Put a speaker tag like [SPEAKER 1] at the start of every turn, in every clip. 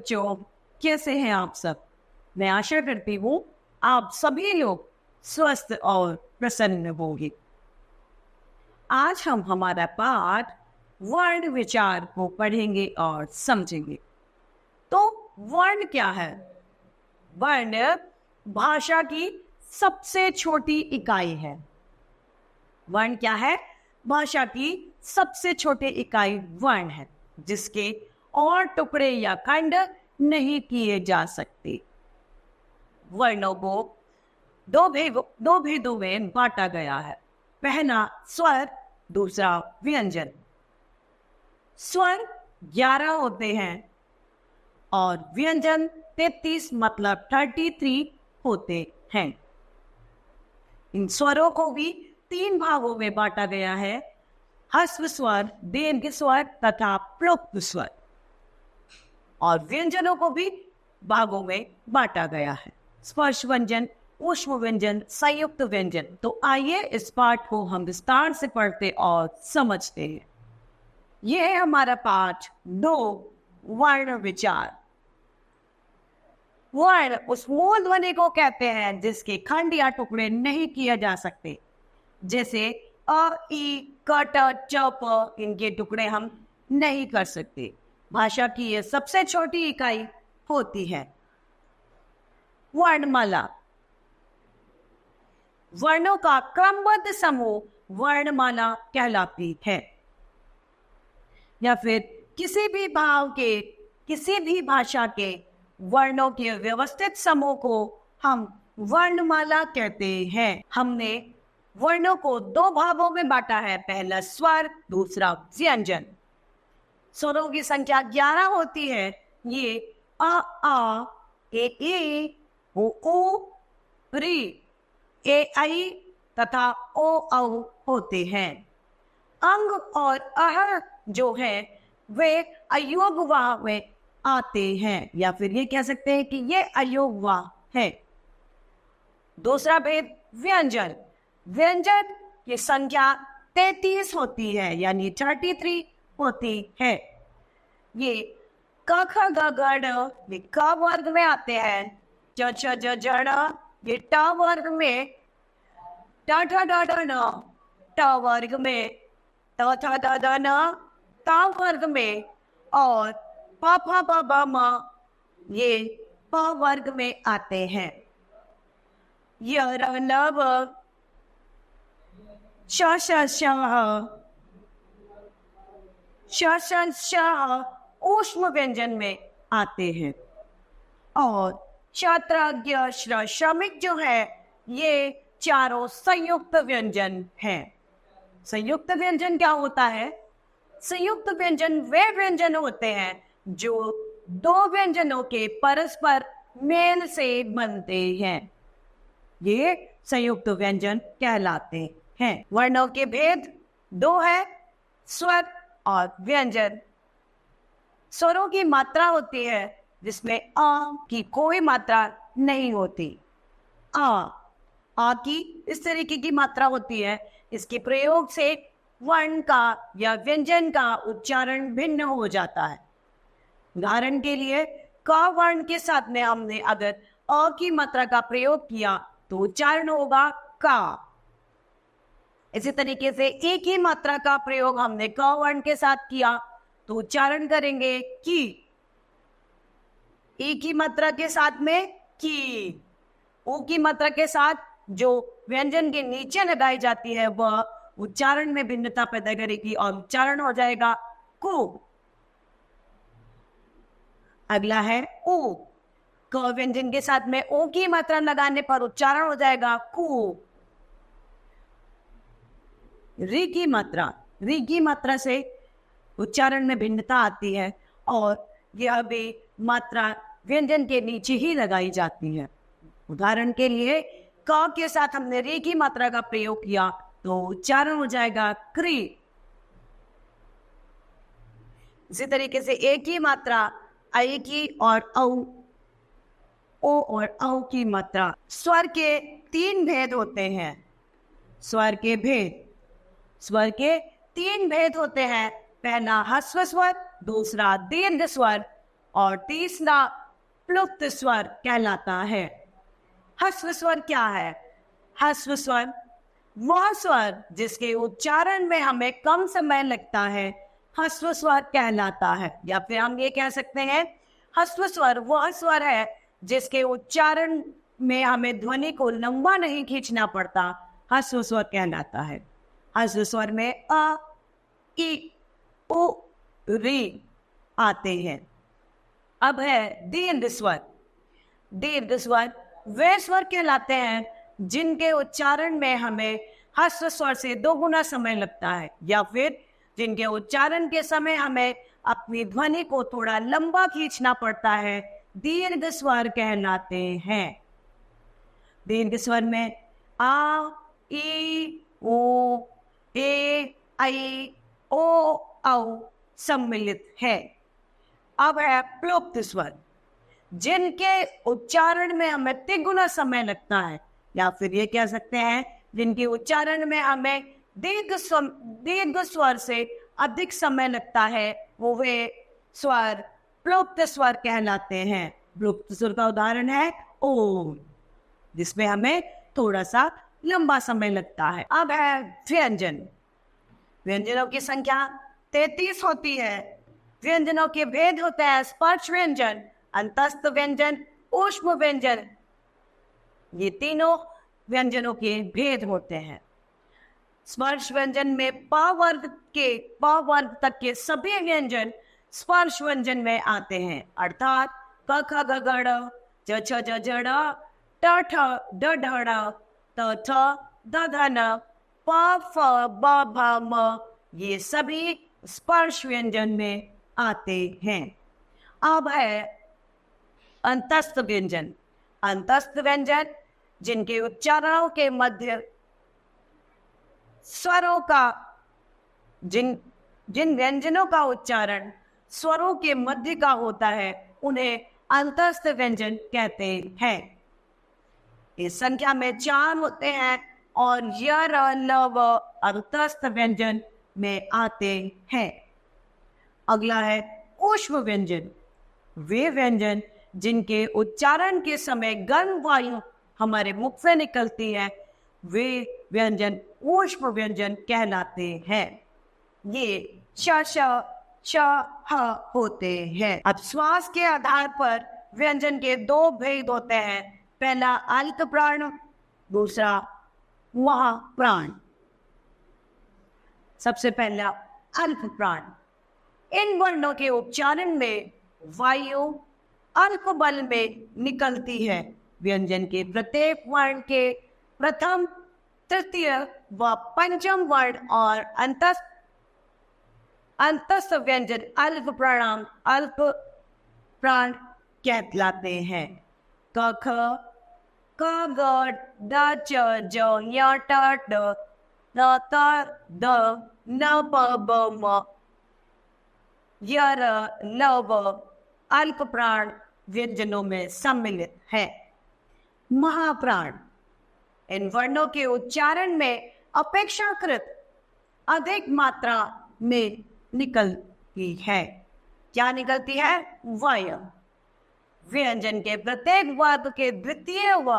[SPEAKER 1] बच्चों, कैसे हैं आप सब? मैं आशा करती हूँ आप सभी लोग स्वस्थ और प्रसन्न होंगे। आज हम हमारा पाठ वर्ण विचार को पढ़ेंगे और समझेंगे। तो वर्ण क्या है? वर्ण भाषा की सबसे छोटी इकाई है। वर्ण क्या है? भाषा की सबसे छोटी इकाई वर्ण है, जिसके और टुकड़े या खंड नहीं किए जा सकते। वर्णों को दो भेदों में बांटा गया है। पहला स्वर, दूसरा व्यंजन। स्वर 11 होते हैं और व्यंजन 33 मतलब 33 होते हैं। इन स्वरों को भी 3 भागों में बांटा गया है: ह्रस्व स्वर, दीर्घ स्वर तथा प्लुप्त स्वर। और व्यंजनों को भी भागों में बांटा गया है: स्पर्श व्यंजन, ऊष्म व्यंजन, संयुक्त व्यंजन। तो आइए इस पाठ को हम विस्तार से पढ़ते और समझते हैं। यह है हमारा पाठ 2, वर्ण विचार। वर्ण उस मूल ध्वनि को कहते हैं जिसके खंड या टुकड़े नहीं किए जा सकते, जैसे अ, ई, क, ट, च, प। इनके टुकड़े हम नहीं कर सकते। भाषा की यह सबसे छोटी इकाई होती है। वर्णमाला, वर्णों का क्रमबद्ध समूह वर्णमाला कहलाती है। या फिर किसी भी भाव के, किसी भी भाषा के वर्णों के व्यवस्थित समूह को हम वर्णमाला कहते हैं। हमने वर्णों को 2 भागों में बांटा है: पहला स्वर, दूसरा व्यंजन। स्वरों की संख्या 11 होती है। ये अ, आ, ए, उ, री, ए, ऐ तथा ओ, औ होते हैं। अंग और अह जो है वे अयोगवाह में आते हैं, या फिर ये कह सकते हैं कि ये अयोगवाह है। दूसरा भेद व्यंजन। व्यंजन की संख्या 33 होती है, यानी 33 होती है। ये क, ख, ग, घ, ङ ये क वर्ग में आते हैं। च, छ, ज, झ, ण ये ट वर्ग में। ट, ठ, ड, ढ, ण ट वर्ग में। त, थ, द, ध, न ता वर्ग में। और प, फ, ब, भ, म ये प वर्ग में आते हैं। य, र, न, व श, श, श, श, श, श ऊष्म व्यंजन में आते हैं। और क्षत्रज्ञ, श्र, श्रमिक जो है ये चारों संयुक्त व्यंजन हैं। संयुक्त व्यंजन क्या होता है? संयुक्त व्यंजन वे व्यंजन होते हैं जो 2 व्यंजनों के परस्पर मेल से बनते हैं। ये संयुक्त व्यंजन कहलाते हैं। वर्णों के भेद 2 है: स्वर और व्यंजन। स्वरों की मात्रा होती है जिसमें अ की कोई मात्रा नहीं होती। आ की इस तरीके की मात्रा होती है। इसके प्रयोग से वर्ण का या व्यंजन का उच्चारण भिन्न हो जाता है। उदाहरण के लिए क वर्ण के साथ में हमने अगर अ की मात्रा का प्रयोग किया तो उच्चारण होगा का। इसी तरीके से एक ही मात्रा का प्रयोग हमने क वर्ण के साथ किया तो उच्चारण करेंगे की। ई की मात्रा के साथ में की। ऊ की मात्रा के साथ जो व्यंजन के नीचे लगाई जाती है वह उच्चारण में भिन्नता पैदा करेगी और उच्चारण हो जाएगा कु। अगला है ऊ। क व्यंजन के साथ में ओ की मात्रा लगाने पर उच्चारण हो जाएगा कु। री की मात्रा से उच्चारण में भिन्नता आती है और यह भी मात्रा व्यंजन के नीचे ही लगाई जाती है। उदाहरण के लिए क के साथ हमने री की मात्रा का प्रयोग किया तो उच्चारण हो जाएगा क्री। इसी तरीके से एक ही मात्रा आई की और औ, ओ और औ की मात्रा। स्वर के 3 भेद होते हैं। स्वर के 3 भेद होते हैं। पहला ह्रस्व स्वर, दूसरा दीर्घ स्वर और तीसरा प्लुप्त स्वर कहलाता है। ह्रस्व स्वर क्या है? ह्रस्व स्वर वह स्वर जिसके उच्चारण में हमें कम समय लगता है, ह्रस्व स्वर कहलाता है। या फिर हम ये कह सकते हैं ह्रस्व स्वर वह स्वर है जिसके उच्चारण में हमें ध्वनि को लंबा नहीं खींचना पड़ता, ह्रस्व स्वर कहलाता है। ह्रस्व स्वर में अ, ई, उ, री आते हैं। अब है दीर्घ स्वर। दीर्घ स्वर वे स्वर कहलाते हैं जिनके उच्चारण में हमें ह्रस्व स्वर से 2 गुना समय लगता है, या फिर जिनके उच्चारण के समय हमें अपनी ध्वनि को थोड़ा लंबा खींचना पड़ता है, दीर्घ स्वर कहलाते हैं। दीर्घ स्वर में आ, ई, ओ, ए, आई, ओ, औ सम्मिलित है। अब है प्लुप्त स्वर जिनके उच्चारण में हमें 3 गुना समय लगता है, या फिर ये कह सकते हैं जिनके उच्चारण में हमें दीर्घ स्वर से अधिक समय लगता है, वो वे स्वर प्लुप्त स्वर कहलाते हैं। प्लुप्त स्वर का उदाहरण है ओम, जिसमें हमें थोड़ा सा लंबा समय लगता है। अब है व्यंजन। व्यंजनों की संख्या 33 होती है। व्यंजनों के भेद होते हैं स्पर्श व्यंजन, अंतस्थ व्यंजन, ऊष्म व्यंजन। ये तीनों व्यंजनों के भेद होते हैं। स्पर्श व्यंजन में प वर्ग तक के सभी व्यंजन स्पर्श व्यंजन में आते हैं, अर्थात क ख ग घ ड़, च छ ज झ ड़, ट ठ ड ढ ड़, त थ द ध न, प फ ब भ म, ये सभी स्पर्श व्यंजन में आते हैं। अब है अंतस्थ व्यंजन। अंतस्थ व्यंजन जिनके उच्चारणों के मध्य स्वरों का जिन व्यंजनों का उच्चारण स्वरों के मध्य का होता है, उन्हें अंतस्थ व्यंजन कहते हैं। इस संख्या में 4 होते हैं और य, र, ल, व अंतस्थ व्यंजन में आते हैं। अगला है ऊष्म व्यंजन। वे व्यंजन जिनके उच्चारण के समय गर्म वायु हमारे मुख से निकलती है, वे व्यंजन ऊष्म व्यंजन कहलाते हैं। ये श, श, श, ह होते हैं। अब श्वास के आधार पर व्यंजन के 2 भेद होते हैं। पहला अल्प प्राण, दूसरा महाप्राण। सबसे पहला अल्प प्राण। इन वर्णों के उच्चारण में वायु अल्प बल में निकलती है। व्यंजन के प्रत्येक वर्ण के प्रथम, तृतीय व पंचम वर्ण और अंतस्थ व्यंजन अल्प प्राण कहलाते हैं। क, ख, क, ग, ड, च, ज, य, ट, ड, न, त, द, न, प, ब, म, य, र, ल, व अल्प प्राण व्यंजनों में सम्मिलित है। महाप्राण इन वर्णों के उच्चारण में अपेक्षाकृत अधिक मात्रा में निकलती है। क्या निकलती है? वायु। व्यंजन के प्रत्येक वर्ग के द्वितीय व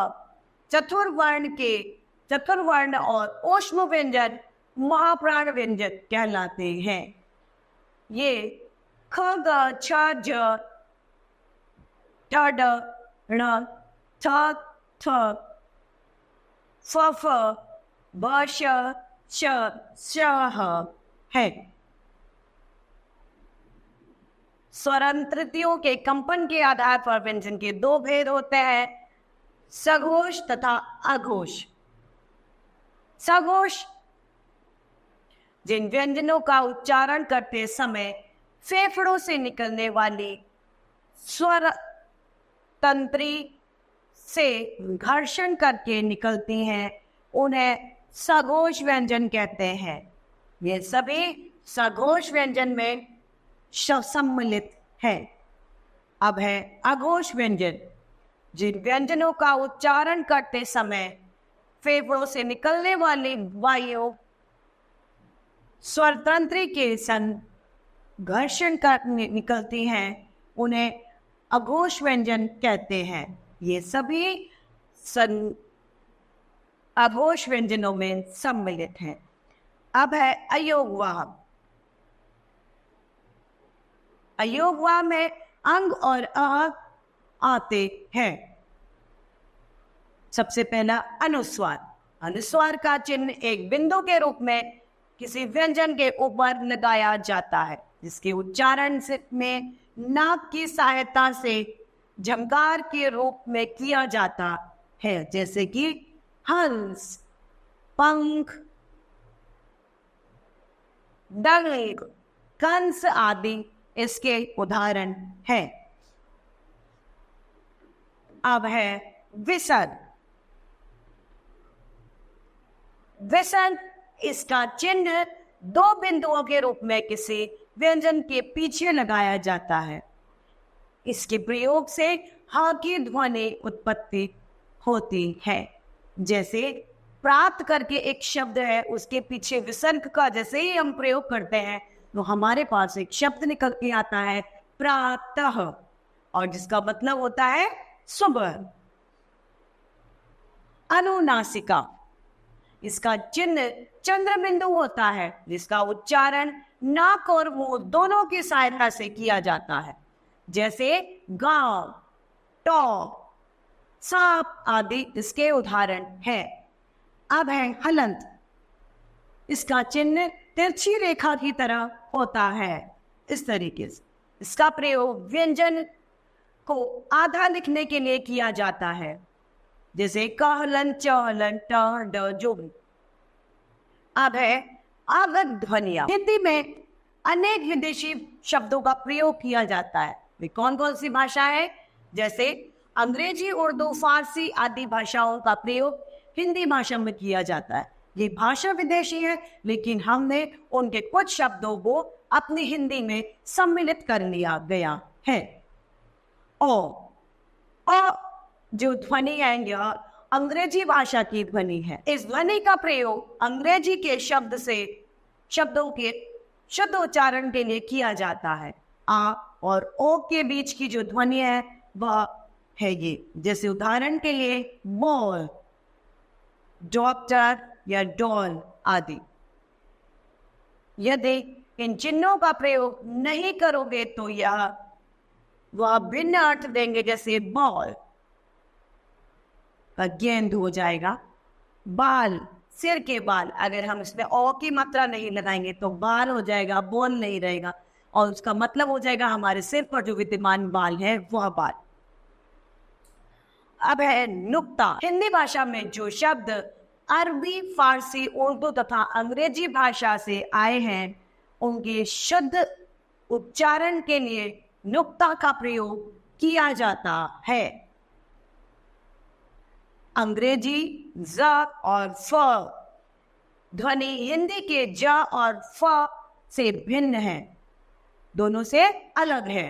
[SPEAKER 1] चतुर्वर्ण और ऊष्म व्यंजन महाप्राण व्यंजन कहलाते हैं। ये ख, ग, छ, ज, ठ, ड, ण, थ, थ, फ, फ, ब, श, श, ह है। स्वरांतरियों के कंपन के आधार पर व्यंजन के 2 भेद होते हैं, सघोष तथा अघोष। सघोष जिन व्यंजनों का उच्चारण करते समय फेफड़ों से निकलने वाली स्वर तंत्री से घर्षण करके निकलती हैं, उन्हें सघोष व्यंजन कहते हैं। ये सभी सघोष व्यंजन में सम्मिलित है। अब है अघोष व्यंजन। जिन व्यंजनों का उच्चारण करते समय फेफड़ों से निकलने वाली वायु स्वरतंत्री के संग घर्षण कर निकलती हैं, उन्हें अघोष व्यंजन कहते हैं। ये सभी अघोष व्यंजनों में सम्मिलित हैं। अब है अयोगवाह। अयोगवाह में अंग और अ आते हैं। सबसे पहला अनुस्वार। अनुस्वार का चिन्ह एक बिंदु के रूप में किसी व्यंजन के ऊपर लगाया जाता है, जिसके उच्चारण में नाक की सहायता से झंकार के रूप में किया जाता है, जैसे कि हंस, पंख, डंक, कंस आदि इसके उदाहरण हैं। अब है विसर्ग। विसर्ग इसका चिन्ह दो बिंदुओं के रूप में किसी व्यंजन के पीछे लगाया जाता है। इसके प्रयोग से हा की ध्वनि उत्पत्ति होती है। जैसे प्राप्त करके एक शब्द है, उसके पीछे विसर्ग का जैसे ही हम प्रयोग करते हैं तो हमारे पास एक शब्द निकल के आता है प्रातः, और जिसका मतलब होता है सुबह। अनुनासिका। इसका चिन्ह चंद्र बिंदु होता है, जिसका उच्चारण नाक और मुंह दोनों की सहायता से किया जाता है, जैसे गांव, टॉ, सांप आदि इसके उदाहरण हैं। अब है हलंत। इसका चिन्ह तिरछी रेखा की तरह होता है, इस तरीके से। इसका प्रयोग व्यंजन को आधा लिखने के लिए किया जाता है, जैसे कहलन, चहलन, ट, ड, जो भी। अब है आवृत ध्वनियां। हिंदी में अनेक विदेशी शब्दों का प्रयोग किया जाता है। वे कौन कौन सी भाषा है? जैसे अंग्रेजी, उर्दू, फारसी आदि भाषाओं का प्रयोग हिंदी भाषा में किया जाता है। ये भाषा विदेशी है, लेकिन हमने उनके कुछ शब्दों को अपनी हिंदी में सम्मिलित कर लिया गया है। ओ जो ध्वनि है यह अंग्रेजी भाषा की ध्वनि है। इस ध्वनि का प्रयोग अंग्रेजी के शब्दों के शुद्ध उच्चारण के लिए किया जाता है। आ और ओ के बीच की जो ध्वनि है वह है ये। जैसे उदाहरण के लिए बॉल, डॉक्टर या डॉल आदि। यदि इन चिन्हों का प्रयोग नहीं करोगे तो वह भिन्न अर्थ देंगे, जैसे बॉल का गेंद हो जाएगा, बाल सिर के बाल, अगर हम इसमें ओ की मात्रा नहीं लगाएंगे तो बाल हो जाएगा, बॉल नहीं रहेगा, और उसका मतलब हो जाएगा हमारे सिर पर जो विद्यमान बाल है वह बाल। अब है नुक्ता। हिंदी भाषा में जो शब्द अरबी, फारसी, उर्दू तथा अंग्रेजी भाषा से आए हैं, उनके शुद्ध उच्चारण के लिए नुक्ता का प्रयोग किया जाता है। अंग्रेजी ज और फ ध्वनि हिंदी के ज और फ से भिन्न है, दोनों से अलग है,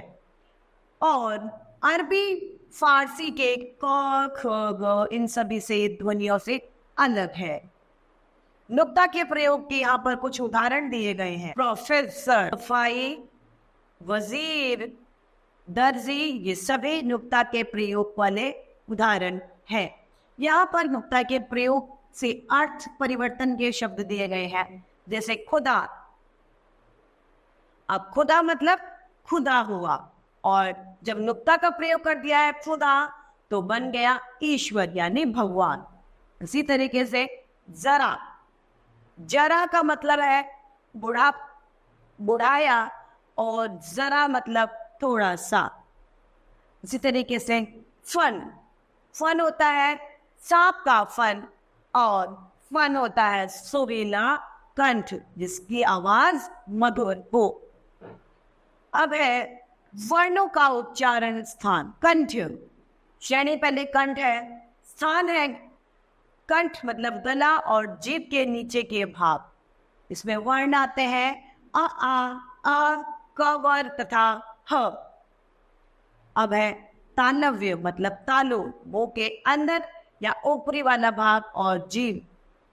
[SPEAKER 1] और अरबी, फारसी के क, ख, ग इन सभी से ध्वनियों से अलग है। नुक्ता के प्रयोग के यहाँ पर कुछ उदाहरण दिए गए हैं। प्रोफेसर, सफाई, वजीर, दर्जी, ये सभी नुक्ता के प्रयोग वाले उदाहरण हैं। यहाँ पर नुक्ता के प्रयोग से अर्थ परिवर्तन के शब्द दिए गए हैं, जैसे खुदा। अब खुदा मतलब खुदा हुआ, और जब नुक्ता का प्रयोग कर दिया है खुदा तो बन गया ईश्वर यानी भगवान। इसी तरीके से जरा, जरा का मतलब है बुढ़ा, बुढ़ाया, और जरा मतलब थोड़ा सा। इसी तरीके से फन, फन होता है सांप का फन, और फन होता है सुरीला कंठ जिसकी आवाज मधुर हो। अब है वर्णों का उच्चारण स्थान। कंठ श्रेणी पहले कंठ है, स्थान है कंठ मतलब गला और जीभ के नीचे के भाग। इसमें वर्ण आते हैं आ, क तथा ह। अब है तालव्य मतलब तालु, मुंह के अंदर या ऊपरी वाला भाग और जीभ।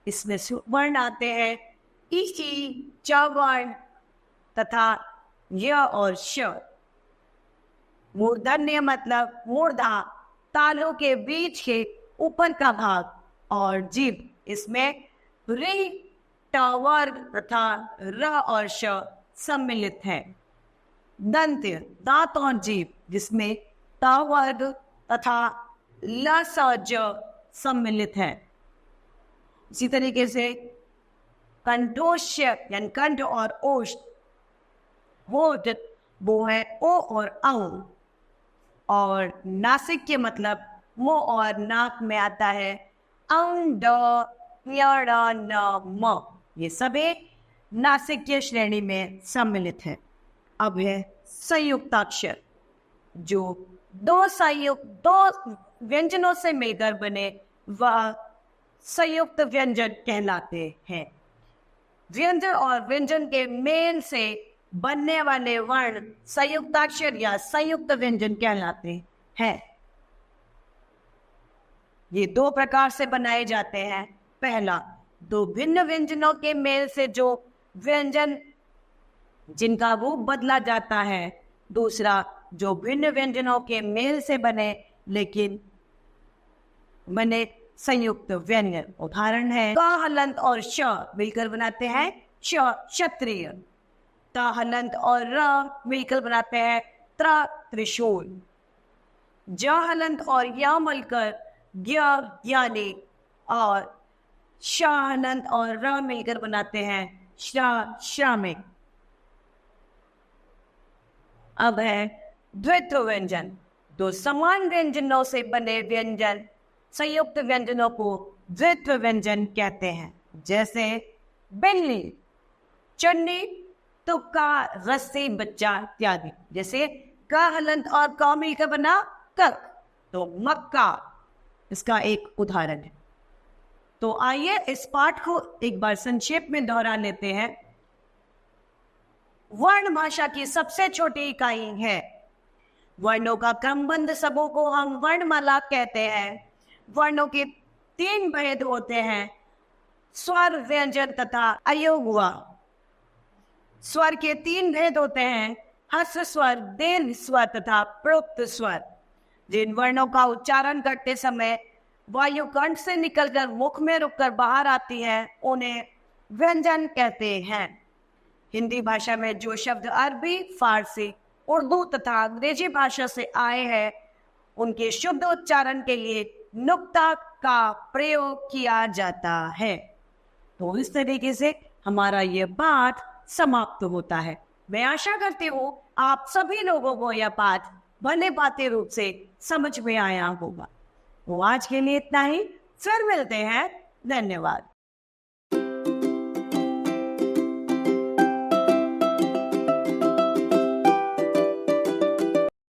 [SPEAKER 1] इसमें वर्ण आते हैं ई, च वर्ण तथा य और श। मूर्धन्य मतलब मूर्धा, तालू के बीच के ऊपर का भाग, और जीभ इसमें री, ट वर्ग तथा र और श सम्मिलित है। दंत्य दांत और जीभ जिसमें त वर्ग तथा ल स ज सम्मिलित है। इसी तरीके से कंठोष्य यानी कंठ और ओष्ठ, होठ वो है ओ और औ, और नासिक के मतलब मुंह और नाक में आता है अं ड य ड़ न म। ये सभी नासिकीय श्रेणी में सम्मिलित है। अब है संयुक्ताक्षर, जो दो व्यंजनों से मिलकर बने वह संयुक्त व्यंजन कहलाते हैं। व्यंजन और व्यंजन के मेल से बनने वाले वर्ण संयुक्ताक्षर या संयुक्त व्यंजन कहलाते हैं। ये दो प्रकार से बनाए जाते हैं। पहला, दो भिन्न व्यंजनों के मेल से जो व्यंजन जिनका रूप बदला जाता है। दूसरा, जो भिन्न व्यंजनों के मेल से बने लेकिन बने संयुक्त व्यंजन। उदाहरण है क हलंत और श मिलकर बनाते हैं श क्षत्रिय। त हलंत और र मिलकर बनाते हैं त्र त्रिशूल। ज हलंत और य मिलकर ज्ञ ज्ञानी, और श हलंत और र मिलकर बनाते हैं श्र श्रामिक। अब है द्वित्व व्यंजन। दो समान व्यंजनों से बने व्यंजन संयुक्त व्यंजनों को द्वित्व व्यंजन कहते हैं। जैसे बिल्ली, चुन्नी, तुक्का, रस्सी, बच्चा इत्यादि। जैसे क हलंत और क मिलकर बना कक, तो मक्का इसका एक उदाहरण है। तो आइए इस पाठ को एक बार संक्षेप में दोहरा लेते हैं। वर्ण भाषा की सबसे छोटी इकाई है। वर्णों का क्रमबद्ध समूह को हम वर्णमाला कहते हैं। वर्णों के 3 भेद होते हैं, स्वर, व्यंजन तथा अयोगवा। स्वर के 3 भेद होते हैं, ह्रस्व स्वर, दीर्घ स्वर तथा प्रोक्त स्वर। जिन वर्णों का उच्चारण करते समय वायु कंठ से निकलकर मुख में रुककर बाहर आती है उन्हें व्यंजन कहते हैं। हिंदी भाषा में जो शब्द अरबी, फारसी, उर्दू तथा अंग्रेजी भाषा से आए हैं उनके शुद्ध उच्चारण के लिए नुक्ता का प्रयोग किया जाता है। तो इस तरीके से हमारा ये पाठ समाप्त होता है। मैं आशा करती हूँ आप सभी लोगों को यह पाठ भले भांति रूप से समझ में आया होगा। तो आज के लिए इतना ही, फिर मिलते हैं। धन्यवाद।